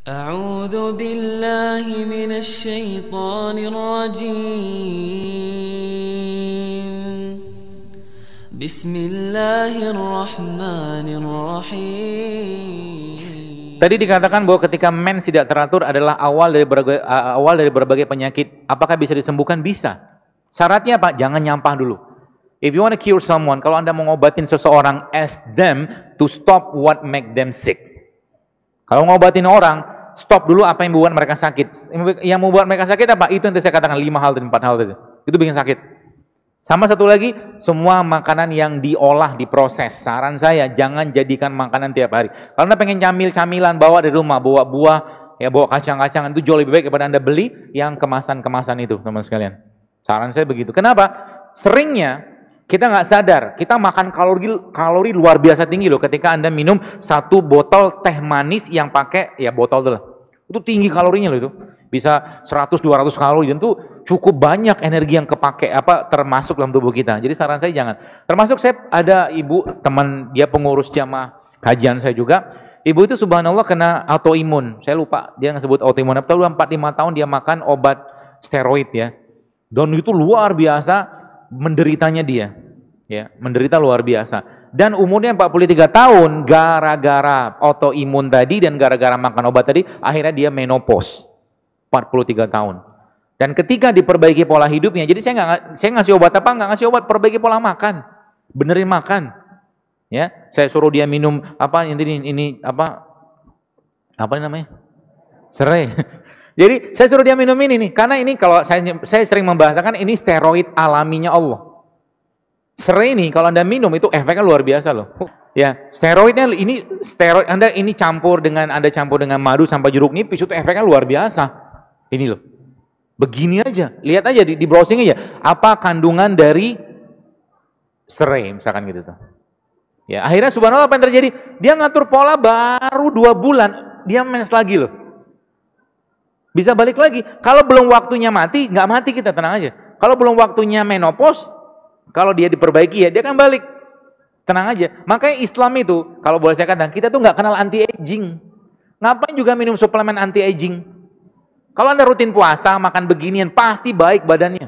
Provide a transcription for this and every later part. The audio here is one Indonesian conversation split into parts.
أعوذ بالله من الشيطان الرجيم بسم الله الرحمن الرحيم. Tadi dikatakan bahwa ketika mens tidak teratur adalah awal dari berbagai penyakit. Apakah bisa disembuhkan? Bisa. Syaratnya apa? Jangan nyampah dulu. If you want to cure someone, kalau Anda mau ngobatin seseorang, ask them to stop what make them sick. Kalau ngobatin orang, stop dulu apa yang membuat mereka sakit. Yang membuat mereka sakit apa? Itu yang saya katakan 5 hal dan 4 hal tadi. Itu bikin sakit. Sama satu lagi, semua makanan yang diolah, diproses. Saran saya, jangan jadikan makanan tiap hari. Kalau Anda pengen camilan bawa dari rumah, bawa buah, ya bawa kacang-kacangan, itu jauh lebih baik daripada Anda beli yang kemasan-kemasan itu, teman sekalian. Saran saya begitu. Kenapa? Seringnya kita nggak sadar, kita makan kalori luar biasa tinggi loh ketika Anda minum 1 botol teh manis yang pakai, ya botol tuh lah. Itu tinggi kalorinya loh itu. Bisa 100-200 kalori dan itu cukup banyak energi yang kepake termasuk dalam tubuh kita. Jadi saran saya jangan. Termasuk saya ada ibu teman dia pengurus jamaah kajian saya juga. Ibu itu subhanallah kena autoimun. Saya lupa dia ngesebut autoimun. Tapi 4-5 tahun dia makan obat steroid ya. Dan itu luar biasa menderitanya dia. Ya, menderita luar biasa. Dan umurnya 43 tahun gara-gara autoimun tadi dan gara-gara makan obat tadi akhirnya dia menopause. 43 tahun. Dan ketika diperbaiki pola hidupnya, jadi saya ngasih obat apa? Nggak ngasih obat, perbaiki pola makan, benerin makan. Ya, saya suruh dia minum ini namanya? Serai. Jadi saya suruh dia minum ini nih, karena ini kalau saya sering membahasakan ini steroid alaminya Allah. Serai ini kalau Anda minum itu efeknya luar biasa loh. Ya, steroidnya ini steroid Anda ini campur dengan madu sampai jeruk nipis itu efeknya luar biasa. Ini loh. Begini aja, lihat aja di browsing aja apa kandungan dari serai misalkan gitu tuh. Ya, akhirnya subhanallah apa yang terjadi? Dia ngatur pola baru 2 bulan, dia mens lagi loh. Bisa balik lagi. Kalau belum waktunya mati, nggak mati kita, tenang aja. Kalau belum waktunya menopause, kalau dia diperbaiki ya dia akan balik. Tenang aja. Makanya Islam itu, kalau boleh saya katakan, kita tuh nggak kenal anti-aging. Ngapain juga minum suplemen anti-aging? Kalau Anda rutin puasa, makan beginian, pasti baik badannya.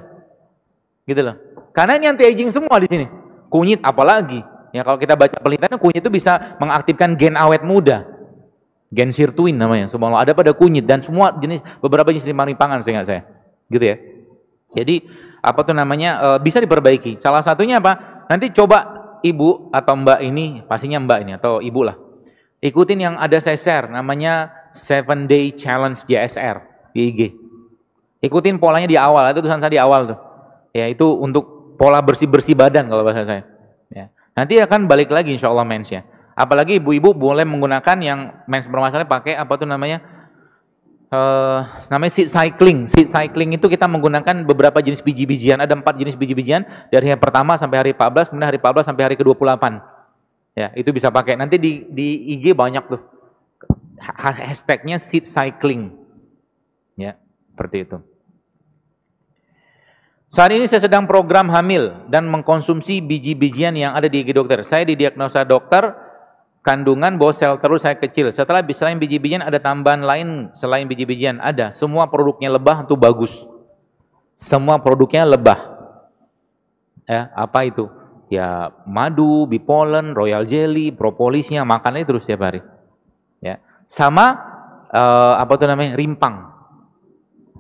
Gitu loh. Karena ini anti-aging semua di sini. Kunyit apalagi. Ya kalau kita baca penelitian, kunyit itu bisa mengaktifkan gen awet muda. Gen sirtuin namanya. Subhanallah, ada pada kunyit dan semua beberapa jenis rimang-rimpangan seingat saya. Gitu ya. Jadi bisa diperbaiki. Salah satunya apa? Nanti coba ibu atau mbak ini, pastinya mbak ini atau ibu lah. Ikutin yang ada saya share, namanya 7 Day Challenge JSR di IG. Ikutin polanya di awal, itu tulisan saya di awal tuh. Ya, itu untuk pola bersih-bersih badan kalau bahasa saya. Ya. Nanti akan balik lagi insya Allah mensnya. Apalagi ibu-ibu boleh menggunakan yang mens bermasalah pakai namanya seed cycling. Seed cycling itu kita menggunakan beberapa jenis biji-bijian. Ada 4 jenis biji-bijian dari hari pertama sampai hari 14, kemudian hari 14 sampai hari ke-28. Ya, itu bisa pakai. Nanti di IG banyak tuh. Hashtagnya seed cycling. Ya, seperti itu. Saat ini saya sedang program hamil dan mengkonsumsi biji-bijian yang ada di IG dokter. Saya didiagnosa dokter kandungan bahwa sel telur saya kecil. Setelah selain biji-bijian ada tambahan lain selain biji-bijian? Ada. Semua produknya lebah itu bagus. Semua produknya lebah. Ya, apa itu? Ya, madu, bipolen, royal jelly, propolisnya, makannya terus setiap hari. Ya. Sama rimpang.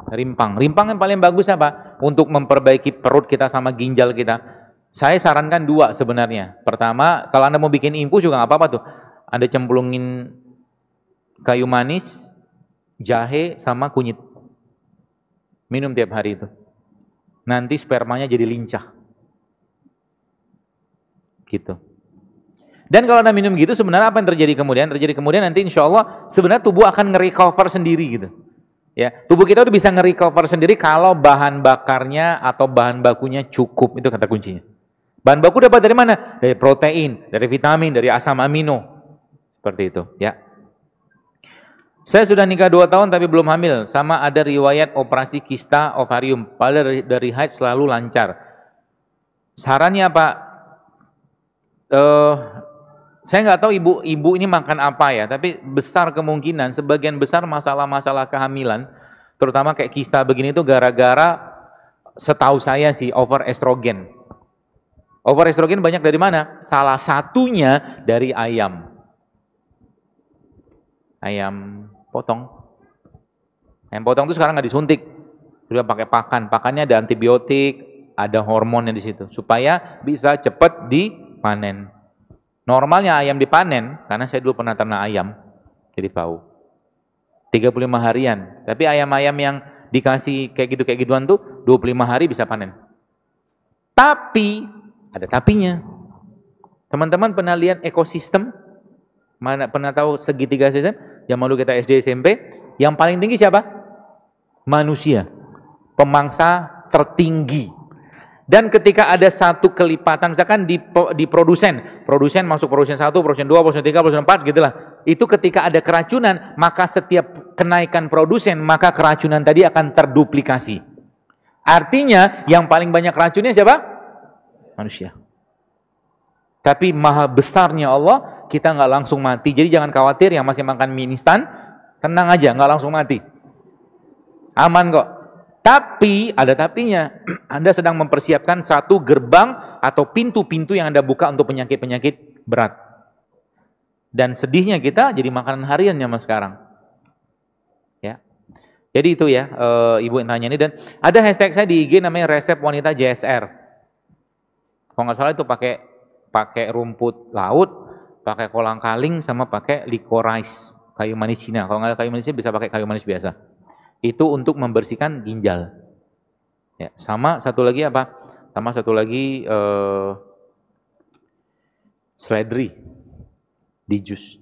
Rimpang yang paling bagus apa? Untuk memperbaiki perut kita sama ginjal kita. Saya sarankan 2 sebenarnya. Pertama, kalau Anda mau bikin infus juga nggak apa-apa tuh. Anda cemplungin kayu manis, jahe, sama kunyit. Minum tiap hari itu. Nanti spermanya jadi lincah. Gitu. Dan kalau Anda minum gitu, sebenarnya apa yang terjadi kemudian? Terjadi kemudian nanti insya Allah sebenarnya tubuh akan nge-recover sendiri gitu. Ya, tubuh kita tuh bisa nge-recover sendiri kalau bahan bakarnya atau bahan bakunya cukup, itu kata kuncinya. Bahan baku dapat dari mana? Dari protein, dari vitamin, dari asam amino. Seperti itu, ya. Saya sudah nikah 2 tahun tapi belum hamil, sama ada riwayat operasi kista ovarium, padahal dari haid selalu lancar. Sarannya Pak, Saya nggak tahu ibu ini makan apa ya, tapi besar kemungkinan sebagian besar masalah-masalah kehamilan, terutama kayak kista begini itu gara-gara, setahu saya sih, over estrogen. Over estrogen banyak dari mana? Salah satunya dari ayam. Ayam potong. Ayam potong itu sekarang nggak disuntik, sudah pakai pakan. Pakannya ada antibiotik, ada hormonnya di situ, supaya bisa cepat dipanen. Normalnya ayam dipanen, karena saya dulu pernah ternak ayam, jadi tahu. 35 harian. Tapi ayam-ayam yang dikasih kayak gituan tuh 25 hari bisa panen. Tapi ada tapinya. Teman-teman pernah lihat ekosistem? Mana pernah tahu segitiga sistem? Yang dulu kita SD SMP, yang paling tinggi siapa? Manusia. Pemangsa tertinggi. Dan ketika ada satu kelipatan, misalkan di produsen masuk produsen 1, produsen 2, produsen 3, produsen 4 gitulah. Itu ketika ada keracunan, maka setiap kenaikan produsen, maka keracunan tadi akan terduplikasi. Artinya yang paling banyak racunnya siapa? Manusia. Tapi maha besarnya Allah, kita nggak langsung mati. Jadi jangan khawatir yang masih makan mie instan, tenang aja, nggak langsung mati. Aman kok. Tapi, ada tapinya, Anda sedang mempersiapkan satu gerbang atau pintu-pintu yang Anda buka untuk penyakit-penyakit berat. Dan sedihnya kita jadi makanan hariannya mas sekarang. Ya. Jadi itu ya, Ibu yang tanya ini. Dan ada hashtag saya di IG namanya resep wanita JSR. Kalau nggak salah itu pakai rumput laut, pakai kolang-kaling, sama pakai licorice, kayu manis Cina. Kalau nggak kayu manisnya bisa pakai kayu manis biasa. Itu untuk membersihkan ginjal. Ya, sama satu lagi apa? Sama satu lagi seledri di jus.